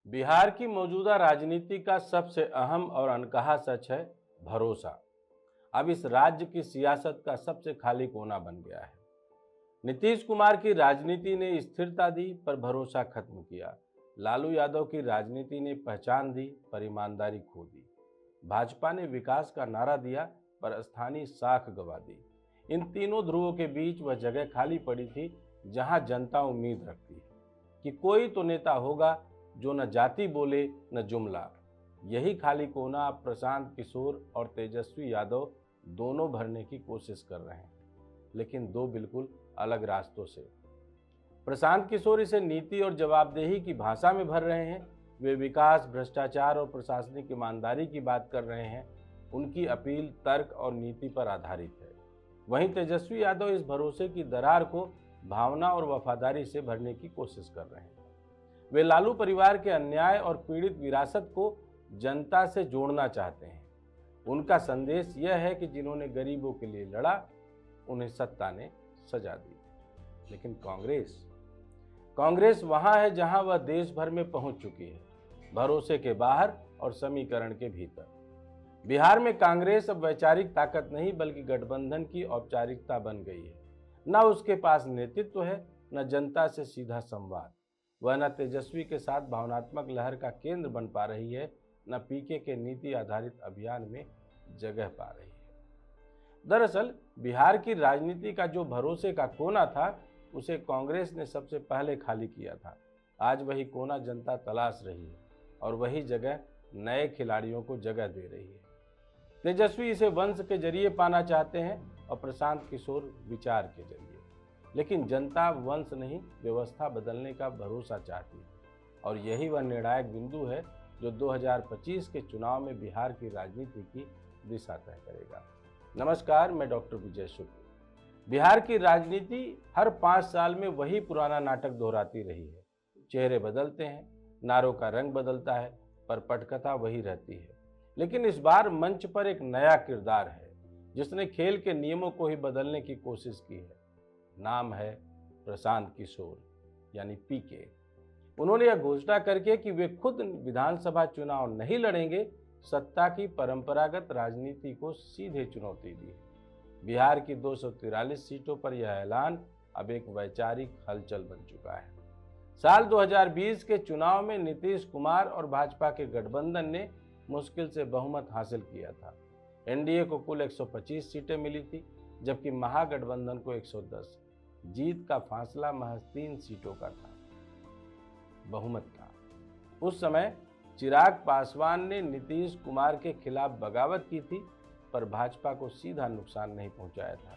बिहार की मौजूदा राजनीति का सबसे अहम और अनकहा सच है भरोसा। अब इस राज्य की सियासत का सबसे खाली कोना बन गया है। नीतीश कुमार की राजनीति ने स्थिरता दी पर भरोसा खत्म किया। लालू यादव की राजनीति ने पहचान दी पर ईमानदारी खो दी। भाजपा ने विकास का नारा दिया पर स्थानीय साख गंवा दी। इन तीनों ध्रुवों के बीच वह जगह खाली पड़ी थी जहां जनता उम्मीद रखती है कि कोई तो नेता होगा जो न जाति बोले न जुमला। यही खाली कोना अब प्रशांत किशोर और तेजस्वी यादव दोनों भरने की कोशिश कर रहे हैं, लेकिन दो बिल्कुल अलग रास्तों से। प्रशांत किशोर इसे नीति और जवाबदेही की भाषा में भर रहे हैं। वे विकास, भ्रष्टाचार और प्रशासनिक ईमानदारी की बात कर रहे हैं। उनकी अपील तर्क और नीति पर आधारित है। वहीं तेजस्वी यादव इस भरोसे की दरार को भावना और वफादारी से भरने की कोशिश कर रहे हैं। वे लालू परिवार के अन्याय और पीड़ित विरासत को जनता से जोड़ना चाहते हैं। उनका संदेश यह है कि जिन्होंने गरीबों के लिए लड़ा, उन्हें सत्ता ने सजा दी। लेकिन कांग्रेस वहां है जहां वह देश भर में पहुंच चुकी है, भरोसे के बाहर और समीकरण के भीतर। बिहार में कांग्रेस अब वैचारिक ताकत नहीं बल्कि गठबंधन की औपचारिकता बन गई है। न उसके पास नेतृत्व है, न जनता से सीधा संवाद। वह न तेजस्वी के साथ भावनात्मक लहर का केंद्र बन पा रही है, न पीके के नीति आधारित अभियान में जगह पा रही है। दरअसल बिहार की राजनीति का जो भरोसे का कोना था, उसे कांग्रेस ने सबसे पहले खाली किया था। आज वही कोना जनता तलाश रही है और वही जगह नए खिलाड़ियों को जगह दे रही है। तेजस्वी इसे वंश के जरिए पाना चाहते हैं और प्रशांत किशोर विचार के जरिए। लेकिन जनता वंश नहीं, व्यवस्था बदलने का भरोसा चाहती है और यही वह निर्णायक बिंदु है जो 2025 के चुनाव में बिहार की राजनीति की दिशा तय करेगा। नमस्कार, मैं डॉक्टर विजय शुक्ल। बिहार की राजनीति हर 5 साल में वही पुराना नाटक दोहराती रही है। चेहरे बदलते हैं, नारों का रंग बदलता है, पर पटकथा वही रहती है। लेकिन इस बार मंच पर एक नया किरदार है जिसने खेल के नियमों को ही बदलने की कोशिश की है। नाम है प्रशांत किशोर, यानी पीके। उन्होंने यह घोषणा करके कि वे खुद विधानसभा चुनाव नहीं लड़ेंगे, सत्ता की परंपरागत राजनीति को सीधे चुनौती दी। बिहार की 243 सीटों पर यह ऐलान अब एक वैचारिक हलचल बन चुका है। साल 2020 के चुनाव में नीतीश कुमार और भाजपा के गठबंधन ने मुश्किल से बहुमत हासिल किया था। एनडीए को कुल 125 सीटें मिली थी, जबकि महागठबंधन को 110। जीत का फासला महज 3 सीटों का था, बहुमत का। उस समय चिराग पासवान ने नीतीश कुमार के खिलाफ बगावत की थी, पर भाजपा को सीधा नुकसान नहीं पहुंचाया था।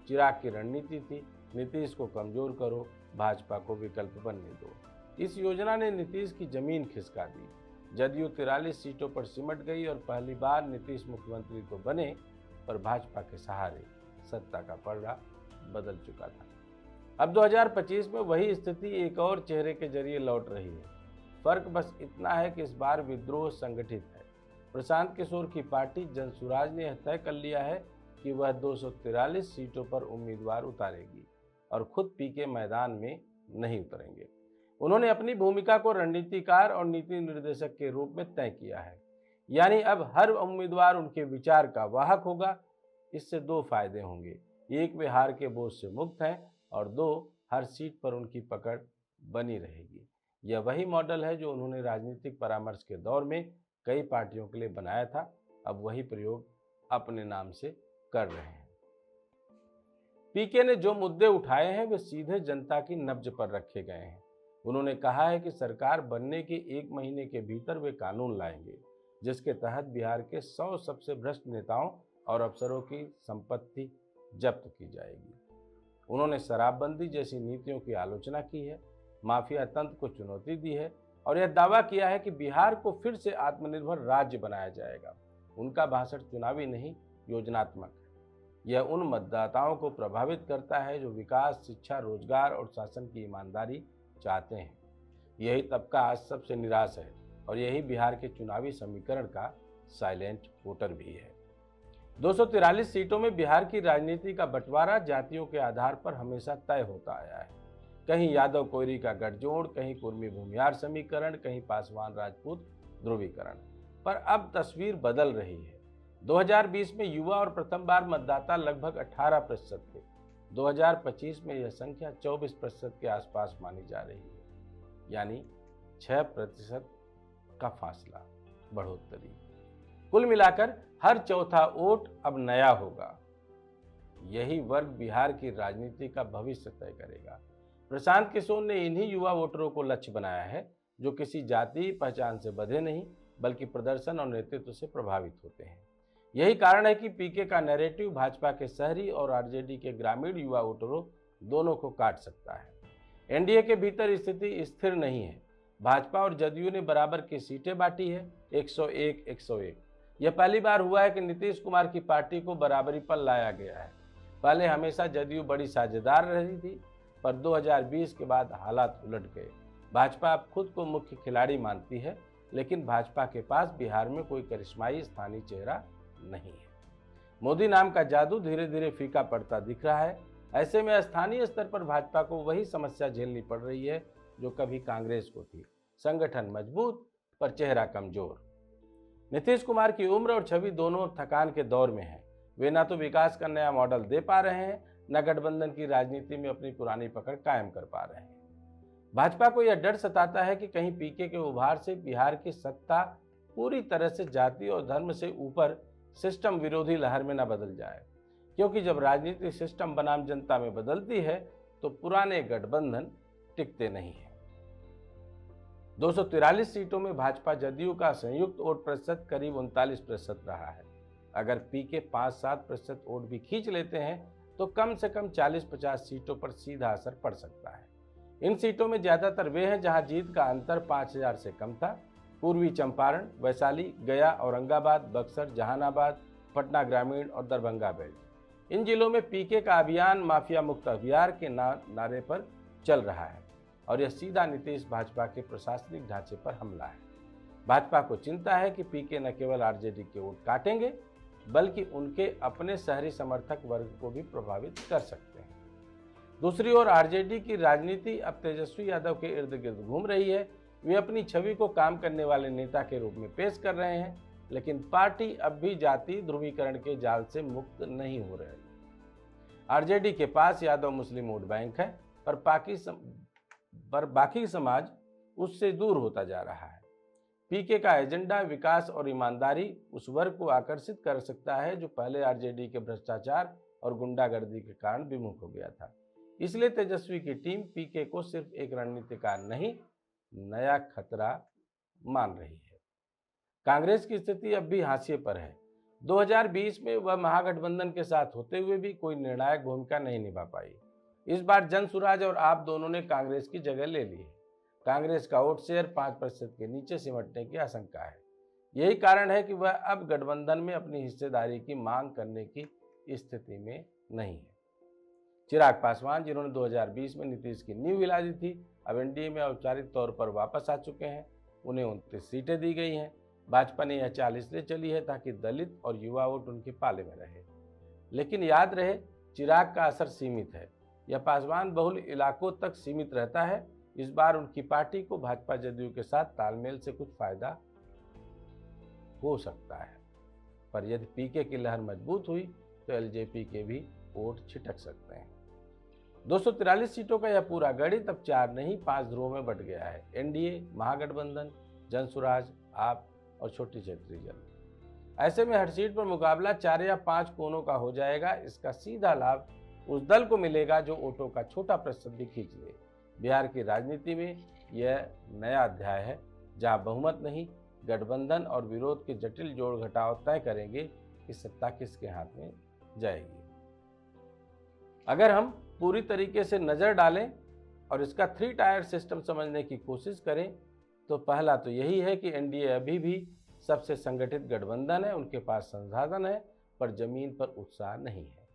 चिराग की रणनीति थी, नीतीश को कमजोर करो, भाजपा को विकल्प बनने दो। इस योजना ने नीतीश की जमीन खिसका दी। जदयू 43 सीटों पर सिमट गई और पहली बार नीतीश मुख्यमंत्री तो बने, पर भाजपा के सहारे सत्ता का पलड़ा बदल चुका था। अब 2025 में वही स्थिति एक और चेहरे के जरिए लौट रही है। फर्क बस इतना है कि इस बार विद्रोह संगठित है। प्रशांत किशोर की पार्टी जनसुराज ने यह तय कर लिया है कि वह 243 सीटों पर उम्मीदवार उतारेगी और खुद पीके मैदान में नहीं उतरेंगे। उन्होंने अपनी भूमिका को रणनीतिकार और नीति निर्देशक के रूप में तय किया है, यानी अब हर उम्मीदवार उनके विचार का वाहक होगा। इससे 2 फायदे होंगे। एक, वे हार के बोझ से मुक्त हैं, और 2, हर सीट पर उनकी पकड़ बनी रहेगी। यह वही मॉडल है जो उन्होंने राजनीतिक परामर्श के दौर में कई पार्टियों के लिए बनाया था। अब वही प्रयोग अपने नाम से कर रहे हैं। पीके ने जो मुद्दे उठाए हैं वे सीधे जनता की नब्ज पर रखे गए हैं। उन्होंने कहा है कि सरकार बनने के 1 महीने के भीतर वे कानून लाएंगे जिसके तहत बिहार के 100 सबसे भ्रष्ट नेताओं और अफसरों की संपत्ति जब्त की जाएगी। उन्होंने शराबबंदी जैसी नीतियों की आलोचना की है, माफिया तंत्र को चुनौती दी है और यह दावा किया है कि बिहार को फिर से आत्मनिर्भर राज्य बनाया जाएगा। उनका भाषण चुनावी नहीं, योजनात्मक है। यह उन मतदाताओं को प्रभावित करता है जो विकास, शिक्षा, रोजगार और शासन की ईमानदारी चाहते हैं। यही तबका आज सबसे निराश है और यही बिहार के चुनावी समीकरण का साइलेंट वोटर भी है। 243 सीटों में बिहार की राजनीति का बंटवारा जातियों के आधार पर हमेशा तय होता आया है। कहीं यादव कोयरी का गठजोड़, कहीं कुर्मी भूमिहार समीकरण, कहीं पासवान राजपूत ध्रुवीकरण। पर अब तस्वीर बदल रही है। 2020 में युवा और प्रथम बार मतदाता लगभग 18% थे। 2025 में यह संख्या 24% के आसपास मानी जा रही है, यानी 6% का फासला, बढ़ोतरी। कुल मिलाकर हर चौथा वोट अब नया होगा। यही वर्ग बिहार की राजनीति का भविष्य तय करेगा। प्रशांत किशोर ने इन्हीं युवा वोटरों को लक्ष्य बनाया है, जो किसी जाति पहचान से बंधे नहीं, बल्कि प्रदर्शन और नेतृत्व से प्रभावित होते हैं। यही कारण है कि पीके का नैरेटिव भाजपा के शहरी और आरजेडी के ग्रामीण युवा वोटरों दोनों को काट सकता है। एनडीए के भीतर स्थिति स्थिर नहीं है। भाजपा और जदयू ने बराबर की सीटें बांटी है, 101-101। यह पहली बार हुआ है कि नीतीश कुमार की पार्टी को बराबरी पर लाया गया है। पहले हमेशा जदयू बड़ी साझेदार रही थी, पर 2020 के बाद हालात उलट गए। भाजपा अब खुद को मुख्य खिलाड़ी मानती है, लेकिन भाजपा के पास बिहार में कोई करिश्माई स्थानीय चेहरा नहीं है। मोदी नाम का जादू धीरे धीरे फीका पड़ता दिख रहा है। ऐसे में स्थानीय स्तर पर भाजपा को वही समस्या झेलनी पड़ रही है जो कभी कांग्रेस को थी, संगठन मजबूत पर चेहरा कमजोर। नीतीश कुमार की उम्र और छवि दोनों थकान के दौर में है। वे ना तो विकास का नया मॉडल दे पा रहे हैं, न गठबंधन की राजनीति में अपनी पुरानी पकड़ कायम कर पा रहे हैं। भाजपा को यह डर सताता है कि कहीं पीके के उभार से बिहार की सत्ता पूरी तरह से जाति और धर्म से ऊपर सिस्टम विरोधी लहर में न बदल जाए, क्योंकि जब राजनीतिक सिस्टम बनाम जनता में बदलती है तो पुराने गठबंधन टिकते नहीं है। 243 सीटों में भाजपा जदयू का संयुक्त वोट प्रतिशत करीब 39% रहा है। अगर पीके 5-7% वोट भी खींच लेते हैं तो कम से कम 40-50 सीटों पर सीधा असर पड़ सकता है। इन सीटों में ज्यादातर वे हैं जहां जीत का अंतर 5000 से कम था। पूर्वी चंपारण, वैशाली, गया, औरंगाबाद, बक्सर, जहानाबाद, पटना ग्रामीण और दरभंगा बेल्ट। इन जिलों में पीके का अभियान माफिया मुक्त अभियान के नारे पर चल रहा है और यह सीधा नीतीश भाजपा के प्रशासनिक ढांचे पर हमला है। भाजपा को चिंता है कि पीके न केवल आरजेडी के वोट काटेंगे, बल्कि उनके अपने शहरी समर्थक वर्ग को भी प्रभावित कर सकते हैं। दूसरी ओर आरजेडी की राजनीति अब तेजस्वी यादव के इर्द गिर्द घूम रही है। वे अपनी छवि को काम करने वाले नेता के रूप में पेश कर रहे हैं, लेकिन पार्टी अब भी जाति ध्रुवीकरण के जाल से मुक्त नहीं हो रही। आरजेडी के पास यादव मुस्लिम वोट बैंक है, पर बाकी समाज उससे दूर होता जा रहा है। पीके का एजेंडा विकास और ईमानदारी उस वर्ग को आकर्षित कर सकता है जो पहले आरजेडी के भ्रष्टाचार और गुंडागर्दी के कारण विमुख हो गया था। इसलिए तेजस्वी की टीम पीके को सिर्फ एक रणनीतिकार नहीं, नया खतरा मान रही है। कांग्रेस की स्थिति अब भी हाशिए पर है। 2020 में वह महागठबंधन के साथ होते हुए भी कोई निर्णायक भूमिका नहीं निभा पाई। इस बार जनसुराज और आप दोनों ने कांग्रेस की जगह ले ली है। कांग्रेस का वोट शेयर 5% के नीचे सिमटने की आशंका है। यही कारण है कि वह अब गठबंधन में अपनी हिस्सेदारी की मांग करने की स्थिति में नहीं है। चिराग पासवान, जिन्होंने 2020 में नीतीश की नींव हिला दी थी, अब एनडीए में औपचारिक तौर पर वापस आ चुके हैं। उन्हें 29 सीटें दी गई हैं। भाजपा ने यह 40 ले चली है ताकि दलित और युवा वोट उनके पाले में रहे। लेकिन याद रहे, चिराग का असर सीमित है। यह पासवान बहुल इलाकों तक सीमित रहता है। इस बार उनकी पार्टी को भाजपा जदयू के साथ तालमेल से कुछ फायदा हो सकता है, पर यदि पीके की लहर मजबूत हुई तो एलजेपी के भी वोट छिटक सकते हैं। 243 सीटों का यह पूरा गणित अब 4 नहीं 5 ध्रुवों में बंट गया है। एनडीए, महागठबंधन, जनसुराज, आप और छोटी क्षेत्रीय दल। ऐसे में हर सीट पर मुकाबला 4 या 5 कोनों का हो जाएगा। इसका सीधा लाभ उस दल को मिलेगा जो वोटों का छोटा प्रतिशत भी खींच ले। बिहार की राजनीति में यह नया अध्याय है, जहां बहुमत नहीं, गठबंधन और विरोध के जटिल जोड़ घटाव तय करेंगे कि सत्ता किसके हाथ में जाएगी। अगर हम पूरी तरीके से नजर डालें और इसका 3 टायर सिस्टम समझने की कोशिश करें तो पहला तो यही है कि एनडीए अभी भी सबसे संगठित गठबंधन है। उनके पास संसाधन है, पर जमीन पर उत्साह नहीं है।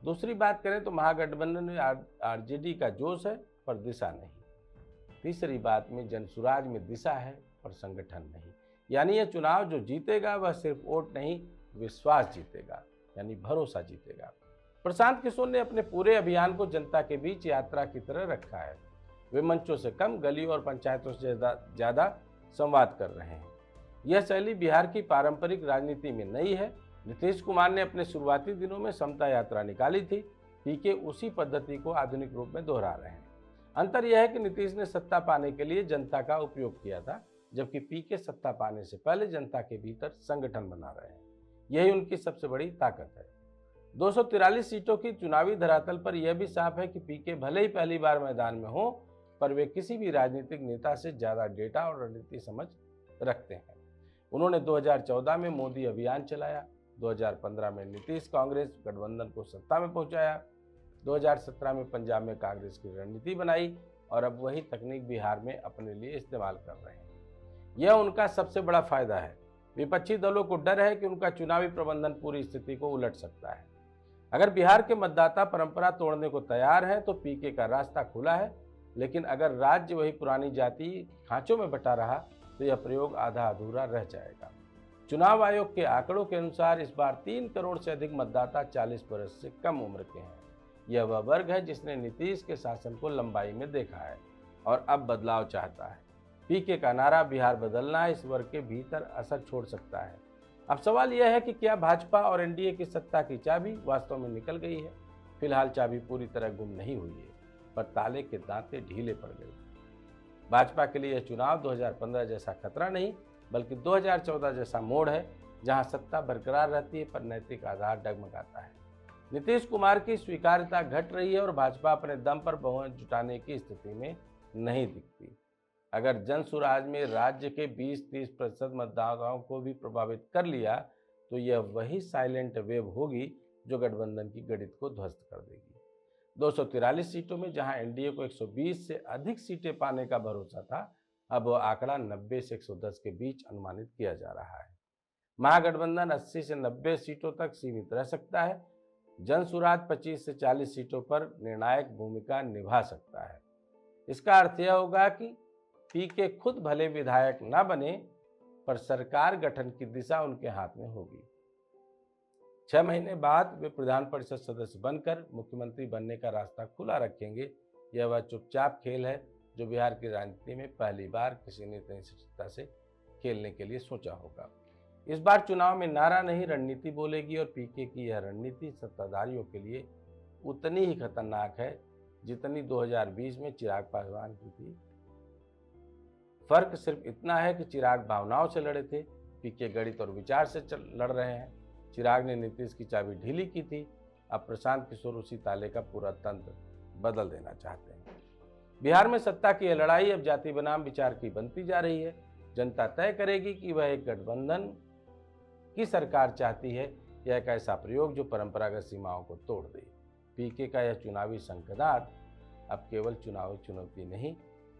दूसरी बात करें तो महागठबंधन में आरजेडी का जोश है, पर दिशा नहीं। तीसरी बात में जनसुराज में दिशा है, पर संगठन नहीं। यानी यह चुनाव जो जीतेगा वह सिर्फ वोट नहीं, विश्वास जीतेगा, यानी भरोसा जीतेगा। प्रशांत किशोर ने अपने पूरे अभियान को जनता के बीच यात्रा की तरह रखा है। वे मंचों से कम गलियों और पंचायतों से ज़्यादा संवाद कर रहे हैं। यह शैली बिहार की पारंपरिक राजनीति में नई है। नीतीश कुमार ने अपने शुरुआती दिनों में समता यात्रा निकाली थी। पीके उसी पद्धति को आधुनिक रूप में दोहरा रहे हैं। अंतर यह है कि नीतीश ने सत्ता पाने के लिए जनता का उपयोग किया था, जबकि पीके सत्ता पाने से पहले जनता के भीतर संगठन बना रहे हैं। यही उनकी सबसे बड़ी ताकत है। 243 सीटों की चुनावी धरातल पर यह भी साफ है कि पीके भले ही पहली बार मैदान में हो, पर वे किसी भी राजनीतिक नेता से ज्यादा डेटा और रणनीति समझ रखते हैं। उन्होंने 2014 में मोदी अभियान चलाया, 2015 में नीतीश कांग्रेस गठबंधन को सत्ता में पहुंचाया, 2017 में पंजाब में कांग्रेस की रणनीति बनाई और अब वही तकनीक बिहार में अपने लिए इस्तेमाल कर रहे हैं। यह उनका सबसे बड़ा फायदा है। विपक्षी दलों को डर है कि उनका चुनावी प्रबंधन पूरी स्थिति को उलट सकता है। अगर बिहार के मतदाता परंपरा तोड़ने को तैयार हैं तो पीके का रास्ता खुला है, लेकिन अगर राज्य वही पुरानी जाति खांचों में बटा रहा तो यह प्रयोग आधा अधूरा रह जाएगा। चुनाव आयोग के आंकड़ों के अनुसार इस बार 3 करोड़ से अधिक मतदाता 40 वर्ष से कम उम्र के हैं। यह वह वर्ग है जिसने नीतीश के शासन को लंबाई में देखा है और अब बदलाव चाहता है। पीके का नारा बिहार बदलना इस वर्ग के भीतर असर छोड़ सकता है। अब सवाल यह है कि क्या भाजपा और एनडीए की सत्ता की चाबी वास्तव में निकल गई है? फिलहाल चाबी पूरी तरह गुम नहीं हुई है, पर ताले के दांते ढीले पड़ गए। भाजपा के लिए यह चुनाव 2015 जैसा खतरा नहीं, बल्कि 2014 जैसा मोड़ है, जहां सत्ता बरकरार रहती है पर नैतिक आधार डगमगाता है। नीतीश कुमार की स्वीकार्यता घट रही है और भाजपा अपने दम पर बहुमत जुटाने की स्थिति में नहीं दिखती। अगर जनसुराज में राज्य के 20-30% मतदाताओं को भी प्रभावित कर लिया तो यह वही साइलेंट वेव होगी जो गठबंधन की गणित को ध्वस्त कर देगी। 243 सीटों में जहां एनडीए को 120 से अधिक सीटें पाने का भरोसा था, अब वह आंकड़ा 90 से 110 के बीच अनुमानित किया जा रहा है। महागठबंधन 80 से 90 सीटों तक सीमित रह सकता है। जनसुराज 25 से 40 सीटों पर निर्णायक भूमिका निभा सकता है। इसका अर्थ यह होगा कि पीके खुद भले विधायक न बने, पर सरकार गठन की दिशा उनके हाथ में होगी। 6 महीने बाद वे प्रधान परिषद सदस्य बनकर मुख्यमंत्री बनने का रास्ता खुला रखेंगे। यह वह चुपचाप खेल है जो बिहार की राजनीति में पहली बार किसी ने इतनी सच्चाई से खेलने के लिए सोचा होगा। इस बार चुनाव में नारा नहीं रणनीति बोलेगी और पीके की यह रणनीति सत्ताधारियों के लिए उतनी ही खतरनाक है जितनी 2020 में चिराग पासवान की थी। फर्क सिर्फ इतना है कि चिराग भावनाओं से लड़े थे, पीके गणित और विचार से लड़ रहे हैं। चिराग ने नीतीश की चाबी ढीली की थी, अब प्रशांत किशोर उसी ताले का पूरा तंत्र बदल देना चाहते हैं। बिहार में सत्ता की यह लड़ाई अब जाति बनाम विचार की बनती जा रही है। जनता तय करेगी कि वह एक गठबंधन की सरकार चाहती है या एक ऐसा प्रयोग जो परंपरागत सीमाओं को तोड़ दे। पीके का यह चुनावी संकनाद अब केवल चुनावी चुनौती नहीं,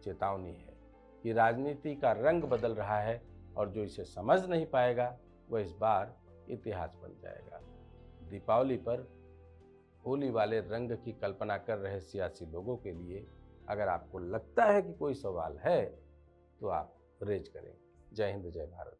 चेतावनी है कि राजनीति का रंग बदल रहा है और जो इसे समझ नहीं पाएगा वह इस बार इतिहास बन जाएगा। दीपावली पर होली वाले रंग की कल्पना कर रहे सियासी लोगों के लिए अगर आपको लगता है कि कोई सवाल है तो आप रेज करें। जय हिंद, जय भारत।